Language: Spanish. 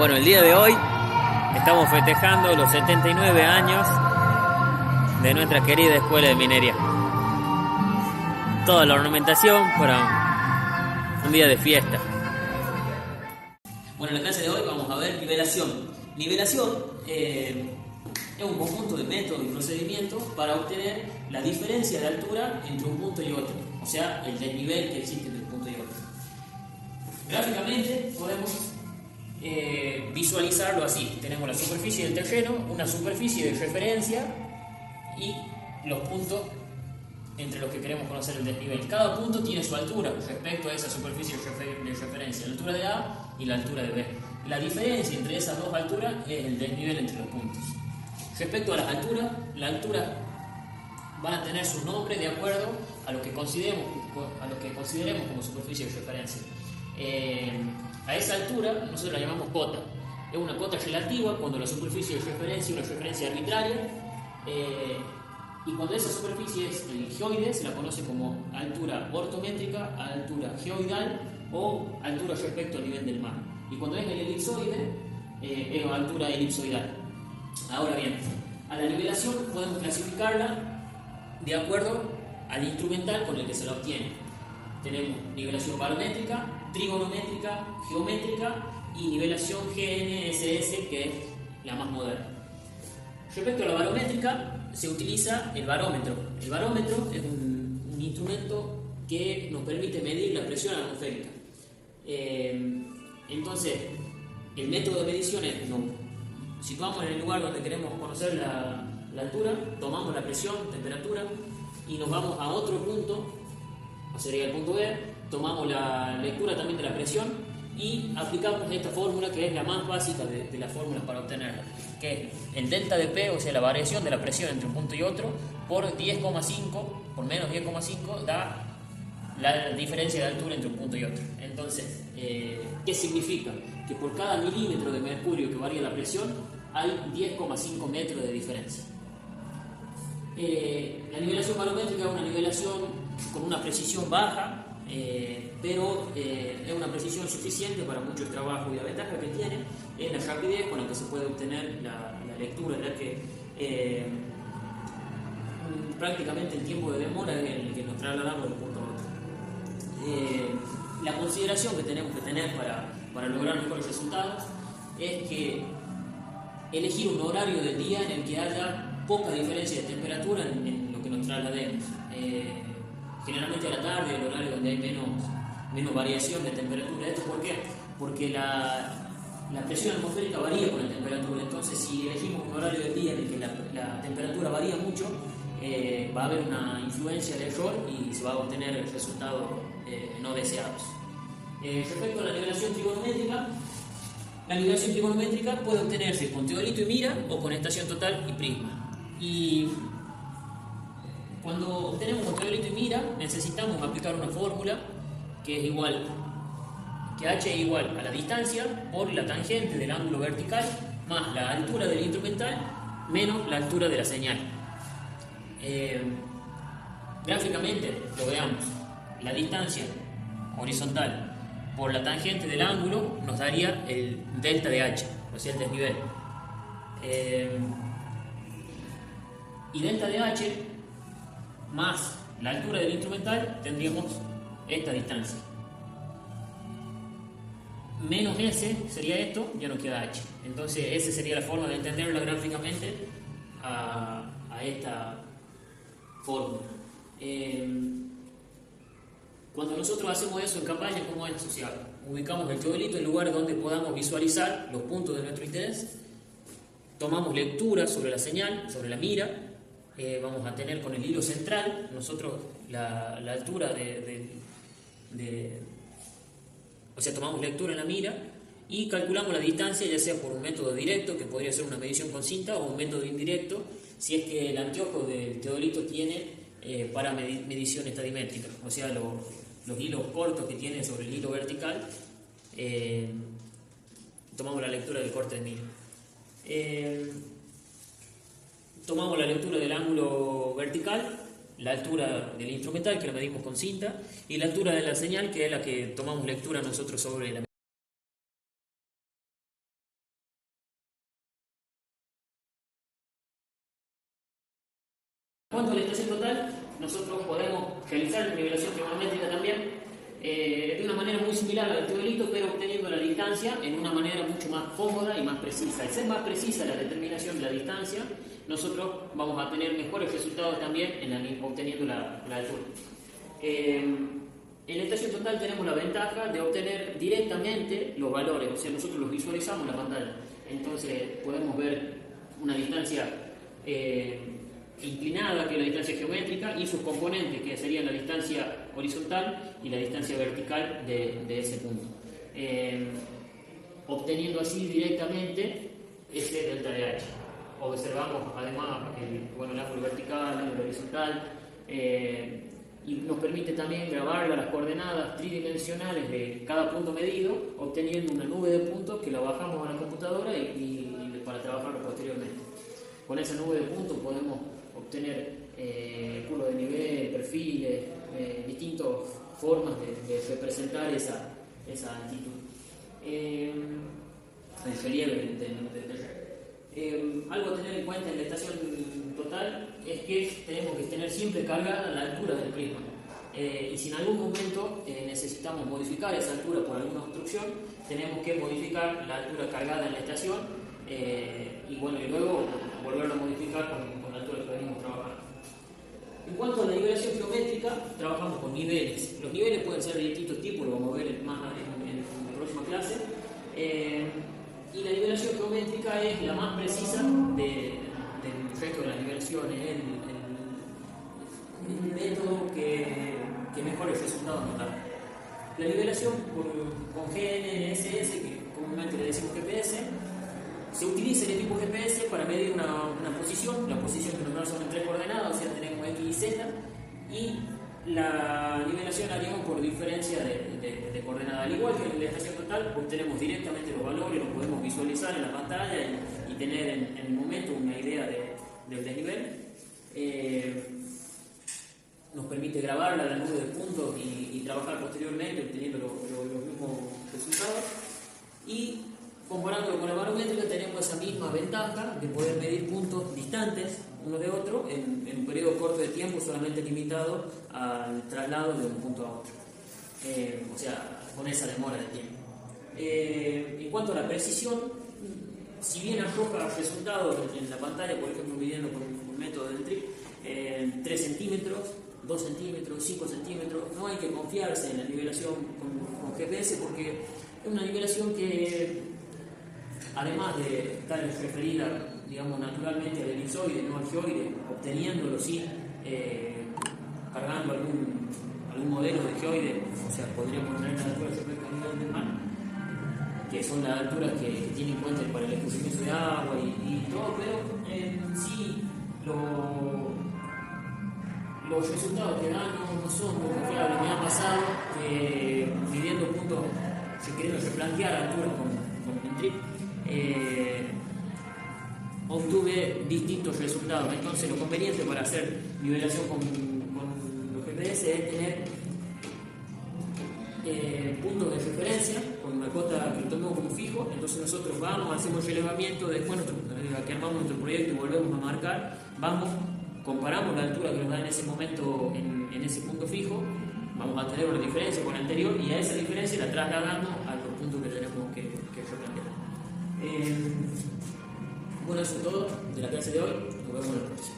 Bueno, el día de hoy estamos festejando los 79 años de nuestra querida Escuela de Minería. Toda la ornamentación para un día de fiesta. Bueno, en la clase de hoy vamos a ver nivelación. Nivelación es un conjunto de métodos y procedimientos para obtener la diferencia de altura entre un punto y otro, o sea, el desnivel que existe entre un punto y otro. Gráficamente podemos visualizarlo así. Tenemos la superficie del terreno, una superficie de referencia y los puntos entre los que queremos conocer el desnivel. Cada punto tiene su altura respecto a esa superficie de referencia, la altura de A y la altura de B. La diferencia entre esas dos alturas es el desnivel entre los puntos. Respecto a las alturas van a tener su nombre de acuerdo a lo que consideremos como superficie de referencia. A esa altura nosotros la llamamos cota. Es una cota relativa cuando la superficie de referencia es una referencia arbitraria, y cuando esa superficie es el geoide se la conoce como altura ortométrica, altura geoidal o altura respecto al nivel del mar. Y cuando es el elipsoide es altura elipsoidal. Ahora bien, a la nivelación podemos clasificarla de acuerdo al instrumental con el que se la obtiene. Tenemos nivelación barométrica, trigonométrica, geométrica y nivelación GNSS, que es la más moderna. Respecto a la barométrica, se utiliza el barómetro. El barómetro es un instrumento que nos permite medir la presión atmosférica. Entonces, el método de medición es: nos situamos en el lugar donde queremos conocer la altura, tomamos la presión, temperatura, y nos vamos a otro punto, sería el punto B, tomamos la lectura también de la presión y aplicamos esta fórmula, que es la más básica de las fórmulas para obtenerla, que es el delta de P, o sea, la variación de la presión entre un punto y otro, por 10,5, por menos 10,5, da la diferencia de altura entre un punto y otro. Entonces, ¿qué significa? Que por cada milímetro de mercurio que varía la presión, hay 10,5 metros de diferencia. La nivelación barométrica es una nivelación con una precisión baja, pero es una precisión suficiente para muchos trabajos, y la ventaja que tiene es la rapidez con la que se puede obtener la lectura, ya que prácticamente el tiempo de demora es el que nos trasladamos de un punto a otro. La consideración que tenemos que tener para lograr mejores resultados es que elegir un horario del día en el que haya poca diferencia de temperatura en lo que nos traslademos. Generalmente a la tarde, el horario donde hay menos variación de temperatura. ¿Esto por qué? Porque la presión atmosférica varía con la temperatura. Entonces, si elegimos un horario del día en el que la temperatura varía mucho, va a haber una influencia de error y se va a obtener resultados no deseados. Respecto a la nivelación trigonométrica puede obtenerse con teodolito y mira o con estación total y prisma. Y cuando obtenemos con teodolito y mira, necesitamos aplicar una fórmula que es igual, que h es igual a la distancia por la tangente del ángulo vertical más la altura del instrumental menos la altura de la señal. Gráficamente lo veamos: la distancia horizontal por la tangente del ángulo nos daría el delta de h, o sea, el desnivel. Y delta de h más la altura del instrumental tendríamos esta distancia. Menos s sería esto, ya nos queda h. Entonces, esa sería la forma de entenderla gráficamente a esta fórmula. Cuando nosotros hacemos eso en campaña, ¿cómo es? O sea, ubicamos el teodolito en lugares donde podamos visualizar los puntos de nuestro interés, tomamos lectura sobre la señal, sobre la mira. Vamos a tener con el hilo central nosotros la altura o sea, tomamos lectura en la mira y calculamos la distancia, ya sea por un método directo, que podría ser una medición con cinta, o un método indirecto, si es que el anteojo del teodolito tiene para medición estadimétrica, o sea, los hilos cortos que tiene sobre el hilo vertical, tomamos la lectura del corte de mira. Tomamos la lectura del ángulo vertical, la altura del instrumental, que la medimos con cinta, y la altura de la señal, que es la que tomamos lectura nosotros sobre la orientación total, nosotros podemos realizar nivelación trigonométrica también de una manera muy similar al teodolito, pero obteniendo la distancia en una manera mucho más cómoda y más precisa. Al ser más precisa la determinación de la distancia, nosotros vamos a tener mejores resultados también obteniendo la altura. En la estación total tenemos la ventaja de obtener directamente los valores, o sea, nosotros los visualizamos en la pantalla. Entonces podemos ver una distancia inclinada, que es la distancia geométrica, y sus componentes, que serían la distancia horizontal y la distancia vertical de ese punto. Obteniendo así directamente ese delta de H. Observamos además el ángulo vertical, el horizontal, y nos permite también grabar las coordenadas tridimensionales de cada punto medido, obteniendo una nube de puntos que la bajamos a la computadora y para trabajarlo posteriormente. Con esa nube de puntos podemos obtener curvas de nivel, perfiles, distintas formas de representar esa altitud. El relieve algo a tener en cuenta en la estación total es que tenemos que tener siempre cargada la altura del prisma. Y si en algún momento necesitamos modificar esa altura por alguna obstrucción, tenemos que modificar la altura cargada en la estación y luego volverlo a modificar con la altura que venimos trabajando. En cuanto a la nivelación geométrica, trabajamos con niveles. Los niveles pueden ser de distintos tipos, lo vamos a ver más en la próxima clase. Y la nivelación geométrica es la más precisa del resto de las nivelaciones, el método que mejores resultados nos da. La nivelación con GNSS, que comúnmente le decimos GPS, se utiliza el equipo GPS para medir una posición, la posición que nos da son en 3 coordenadas, o sea, tenemos X y Z, y la nivelación la haríamos por diferencia de coordenada. Al igual que en la estación total, obtenemos directamente los valores, los podemos visualizar en la pantalla y tener en el momento una idea del desnivel. Nos permite grabarla a la nube de puntos y trabajar posteriormente obteniendo los mismos resultados. Y comparándolo con la barométrica, tenemos esa misma ventaja de poder medir puntos distantes uno de otro en un periodo corto de tiempo, solamente limitado al traslado de un punto a otro. O sea, con esa demora de tiempo. En cuanto a la precisión, si bien arroja resultados en la pantalla, por ejemplo, midiendo por método del TRIP, 3 centímetros, 2 centímetros, 5 centímetros, no hay que confiarse en la nivelación con GPS porque es una nivelación que, además de estar referida, digamos, naturalmente al elipsoide, no al geoide, obteniéndolo sí, cargando algún modelo de geoide, o sea, podríamos tener la altura respecto a nivel del mar, que son las alturas que tienen en cuenta para el escurrimiento de agua y todo, pero en sí los resultados que dan no son muy confiables. Me ha pasado que midiendo puntos, queriendo replantear alturas con el TRIP, obtuve distintos resultados. Entonces lo conveniente para hacer nivelación con los GPS es tener puntos de referencia con una cota que tomemos como fijo. Entonces nosotros vamos, hacemos relevamiento, después que armamos nuestro proyecto y volvemos a marcar, comparamos la altura que nos da en ese momento en ese punto fijo, vamos a tener una diferencia con el anterior y a esa diferencia la trasladamos a los puntos que tenemos que replantear. Bueno, eso es todo de la clase de hoy. Nos vemos en la próxima.